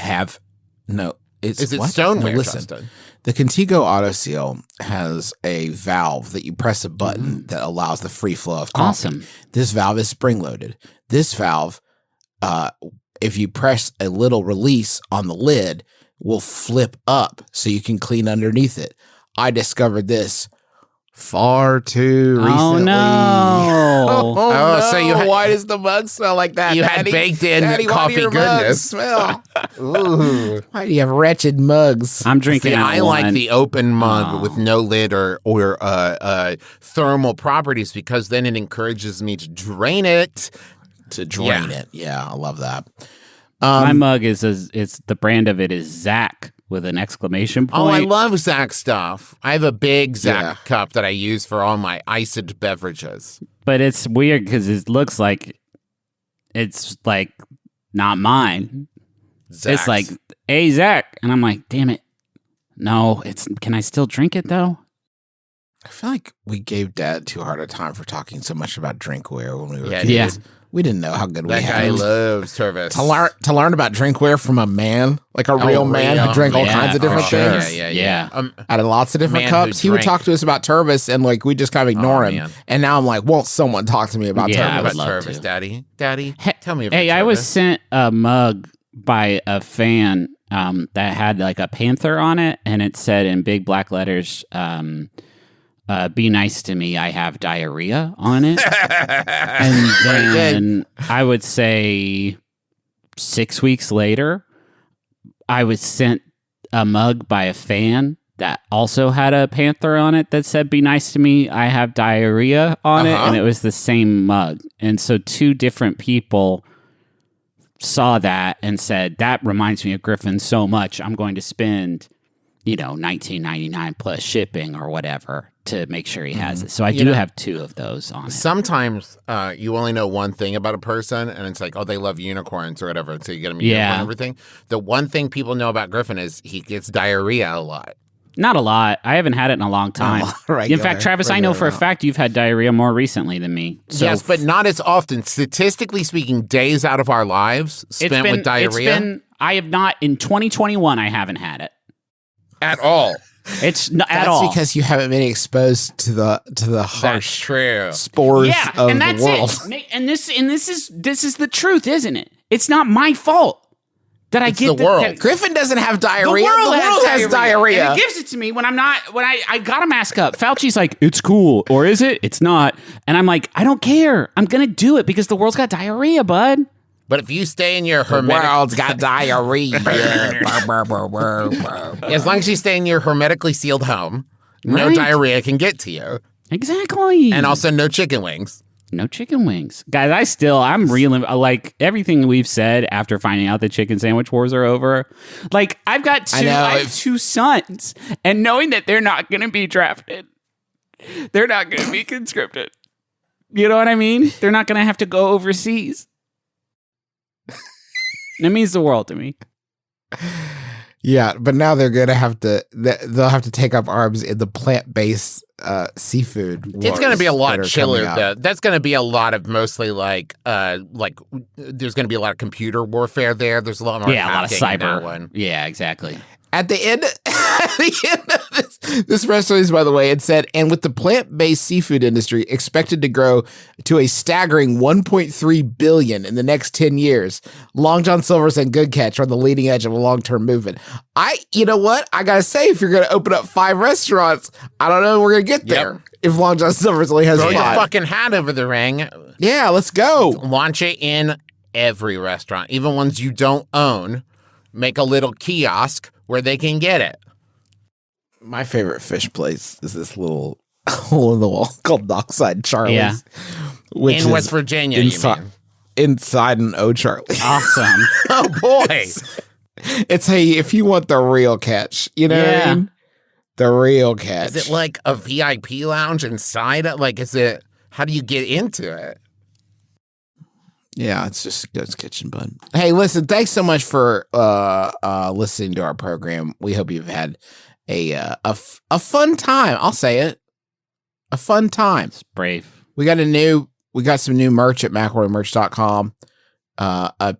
Is it what? stoneware? No, listen, Justin? the Contigo Auto Seal has a valve that you press a button that allows the free flow of coffee. Awesome. This valve is spring loaded. This valve, if you press a little release on the lid, will flip up so you can clean underneath it. I discovered this far too recently. Oh no! Oh, so you had- why does the mug smell like that? You had Daddy? baked in Daddy, why coffee do your mugs goodness. smell? Ooh. Why do you have wretched mugs? I'm drinking. See, out I one. like the open mug with no lid or thermal properties because then it encourages me to drain it. To drain it. Yeah, I love that. My mug is it's the brand of it is Zach with an exclamation point. Oh, I love Zach stuff. I have a big Zach Yeah. cup that I use for all my iced beverages. But it's weird because it looks like it's like not mine. Zach's. It's like, hey Zach, and I'm like, damn it, no. It's can I still drink it though? I feel like we gave Dad too hard a time for talking so much about drinkware when we were Yeah, kids. Yeah. We didn't know how good That we guy had it. loves service. To learn about drinkware from a man, like a real man who drank all kinds of different sure. things. Yeah. Out of lots of different Man who cups. He would drank- talk to us about Turvis and like we just kind of ignore him. man. And now I'm like, won't someone talk to me about Yeah, I Turvis? would About love service, to. Daddy. Daddy, Hey- tell me about Hey, I was service. sent a mug by a fan that had like a panther on it, and it said in big black letters, "Be nice to me. I have diarrhea" on it. And then I would say 6 weeks later, I was sent a mug by a fan that also had a panther on it that said, "Be nice to me. I have diarrhea" on it. And it was the same mug. And so two different people saw that and said, that reminds me of Griffin so much. I'm going to spend, $19.99 plus shipping or whatever to make sure he has it. So I do have two of those on it. Sometimes you only know one thing about a person, and it's like, oh, they love unicorns or whatever, and so you get them a unicorn and everything. The one thing people know about Griffin is he gets diarrhea a lot. Not a lot. I haven't had it in a long time. Regular- In fact, Travis, I know for a regular fact you've had diarrhea more recently than me. So Yes, but not as often. Statistically speaking, days out of our lives spent with diarrhea I have not, in 2021, I haven't had it. at all. It's not at That's all. because you haven't been exposed to the That's harsh true. spores Yeah, of and the that's world. it. And this is the truth, isn't it? It's not my fault that I It's get the world. that- Griffin doesn't have diarrhea. The world, has diarrhea. And it gives it to me when I got a mask up. Fauci's like, it's cool. Or is it? It's not. And I'm like, I don't care. I'm going to do it because the world's got diarrhea, bud. But if you stay in your The hermetic, world's got diarrhea. as long as you stay in your hermetically sealed home, no Right. diarrhea can get to you, Exactly. and also no chicken wings. no chicken wings. Guys, I'm reeling. Like, everything we've said after finding out the chicken sandwich wars are over. Like, I've got I know, I have two sons, and knowing that they're not going to be drafted, they're not going to be conscripted. You know what I mean? They're not going to have to go overseas. It means the world to me. Yeah, but now they're gonna have to. They'll have to take up arms in the plant-based seafood. It's going to be a wars lot that are chiller. coming up. Though. That's going to be a lot of mostly like there's going to be a lot of computer warfare there. There's a lot more. Yeah, a lot of hacking in that cyber. one. Yeah, exactly. At the end of this press release, by the way, it said, and with the plant-based seafood industry expected to grow to a staggering $1.3 billion in the next 10 years, Long John Silver's and Good Catch are on the leading edge of a long-term movement. You know what? I gotta say, if you're gonna open up 5 restaurants, I don't know if we're gonna get there. If Long John Silver's only has Throw your 5. fucking hat over the ring. Yeah, let's go. Launch it in every restaurant, even ones you don't own. Make a little kiosk where they can get it. My favorite fish place is this little hole in the wall called Dockside Charlie's. Yeah. Which In is West Virginia, inside, you mean? inside an O'Charlie. Awesome. Oh, boy. It's, hey, if you want the real catch, you know what I Yeah. mean? The real catch. Is it like a VIP lounge inside it? Like, how do you get into it? Yeah, it's just Ghost Kitchen, bud. Hey, listen, thanks so much for listening to our program. We hope you've had a fun time. I'll say it. A fun time. It's brave. We got some new merch at McElroymerch.com.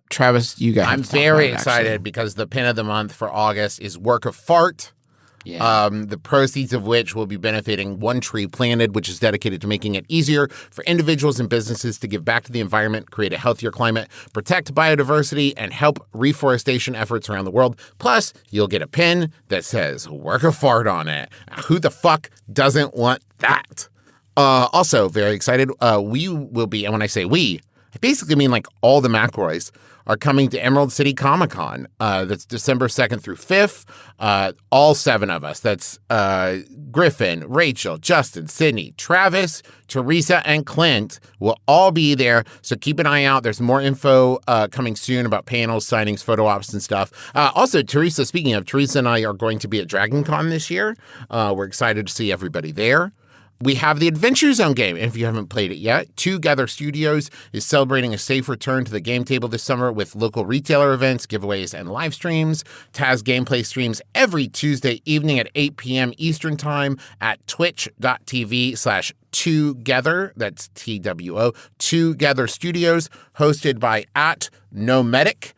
Travis, you guys. I'm very excited because the pin of the month for August is Work of Fart. Yeah. The proceeds of which will be benefiting One Tree Planted, which is dedicated to making it easier for individuals and businesses to give back to the environment, create a healthier climate, protect biodiversity, and help reforestation efforts around the world. Plus, you'll get a pin that says Work of Fart on it. Who the fuck doesn't want that? Also, very excited. We will be, and when I say we, I basically mean like all the McElroys are coming to Emerald City Comic Con. That's December 2nd through 5th. All 7 of us. That's Griffin, Rachel, Justin, Sydney, Travis, Teresa, and Clint will all be there. So keep an eye out. There's more info coming soon about panels, signings, photo ops, and stuff. Also, Teresa, speaking of, Teresa and I are going to be at Dragon Con this year. We're excited to see everybody there. We have the Adventure Zone game. If you haven't played it yet, Together Studios is celebrating a safe return to the game table this summer with local retailer events, giveaways, and live streams. Taz gameplay streams every Tuesday evening at 8 p.m. Eastern Time at twitch.tv/Together. That's TWO. Together Studios, hosted by @NoMedic.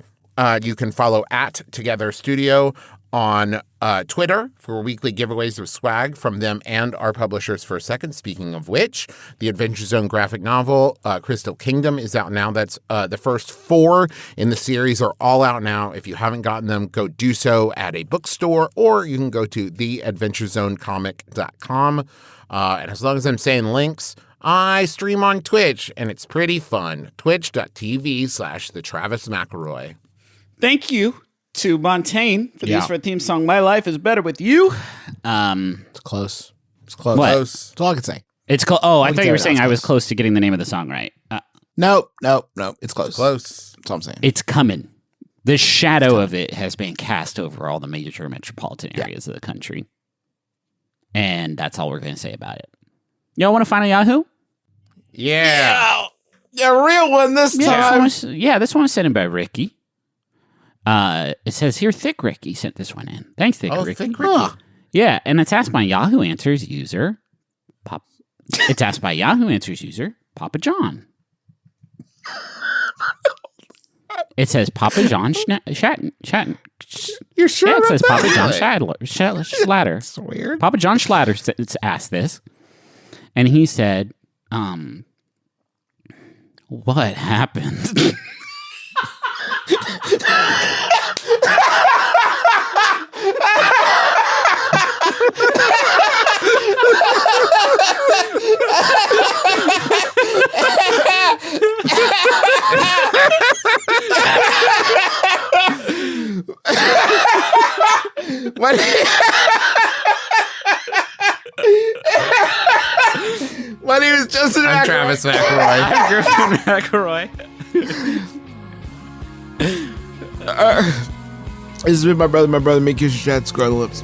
You can follow @Together Studio on Twitter for weekly giveaways of swag from them and our publishers for a second. Speaking of which, the Adventure Zone graphic novel, Crystal Kingdom, is out now. That's the first 4 in the series are all out now. If you haven't gotten them, go do so at a bookstore, or you can go to theadventurezonecomic.com. And as long as I'm saying links, I stream on Twitch, and it's pretty fun. Twitch.tv/The Travis McElroy. Thank you to Montaigne for the use of our theme song, My Life is Better With You. It's close. It's close. What? Close. That's all I can say. It's close. Oh, I thought you were saying I was close to getting the name of the song right. No. It's close. That's all I'm saying. It's coming. The shadow of it has been cast over all the major metropolitan areas of the country. And that's all we're going to say about it. Y'all want to find a Yahoo? Yeah. Yeah, real one this time. This one was sent in by Ricky. It says here, Thick Ricky sent this one in. Thanks, Thick Ricky. Thick Ricky. Huh. Yeah, and it's asked by Yahoo Answers user It's asked by Yahoo Answers user Papa John. It says Papa John Shatten. You're sure? Yeah, it about says that? Papa John Really? Schlatter. That's weird. Papa John Schlatter asked this, and he said, "What happened?" What? My name is Justin I'm McElroy. Travis McElroy. I'm Griffin McElroy. This has been my brother. Make your chat, scar the lips.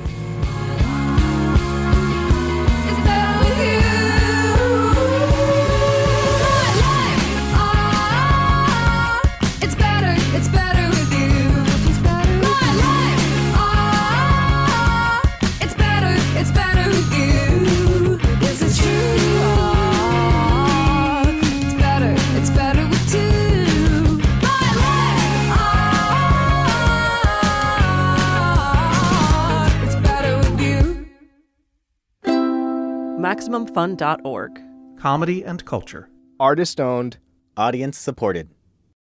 MaximumFun.org. Comedy and culture. Artist owned. Audience supported.